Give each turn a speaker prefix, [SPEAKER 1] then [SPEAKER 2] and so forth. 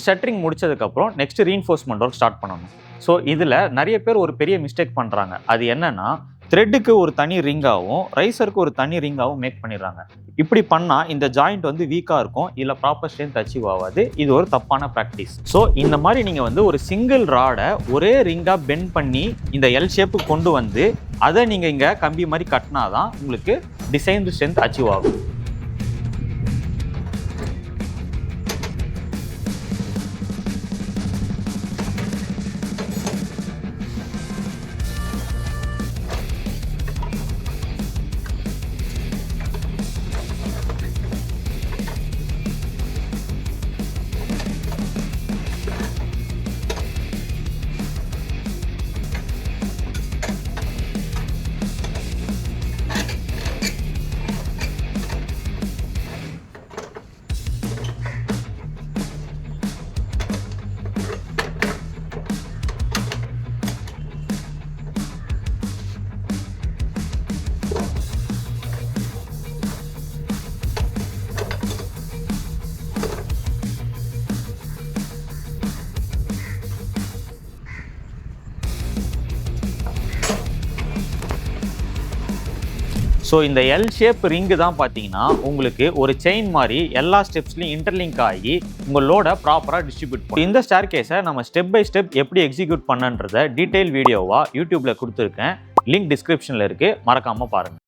[SPEAKER 1] Shuttering முடிச்சதுக்கப்புறம் next reinforcement work start பண்ணணும். So இதில் நிறைய பேர் ஒரு பெரிய மிஸ்டேக் பண்ணுறாங்க. அது என்னன்னா, த்ரெட்டுக்கு ஒரு தனி ரிங்காகவும் ரைசருக்கு ஒரு தனி ரிங்காகவும் மேக் பண்ணிடுறாங்க. இப்படி பண்ணால் இந்த ஜாயிண்ட் வந்து வீக்காக இருக்கும், இல்லை ப்ராப்பர் ஸ்ட்ரென்த் அச்சீவ் ஆகாது. இது ஒரு தப்பான ப்ராக்டிஸ். ஸோ இந்த மாதிரி நீங்கள் வந்து ஒரு சிங்கிள் ராடை ஒரே ரிங்காக பெண்ட் பண்ணி இந்த எல் ஷேப்பு கொண்டு வந்து அதை நீங்கள் இங்கே கம்பி மாதிரி கட்டினாதான் உங்களுக்கு டிசைன் ஸ்ட்ரென்த் அச்சீவ் ஆகும். ஸோ இந்த எல் ஷேப் ரிங்கு தான் பார்த்தீங்கன்னா உங்களுக்கு ஒரு செயின் மாதிரி எல்லா ஸ்டெப்ஸ்லையும் இன்டர்லிங்க் ஆகி உங்கள் லோடை ப்ராப்பராக டிஸ்ட்ரிபியூட் பண்ணும். இந்த ஸ்டேர் கேஸை நம்ம ஸ்டெப் பை ஸ்டெப் எப்படி எக்ஸிக்யூட் பண்ணன்றதை டீட்டெயில் வீடியோவாக யூடியூப்பில் கொடுத்துருக்கேன். லிங்க் டிஸ்கிரிப்ஷனில் இருக்குது, மறக்காமல் பாருங்கள்.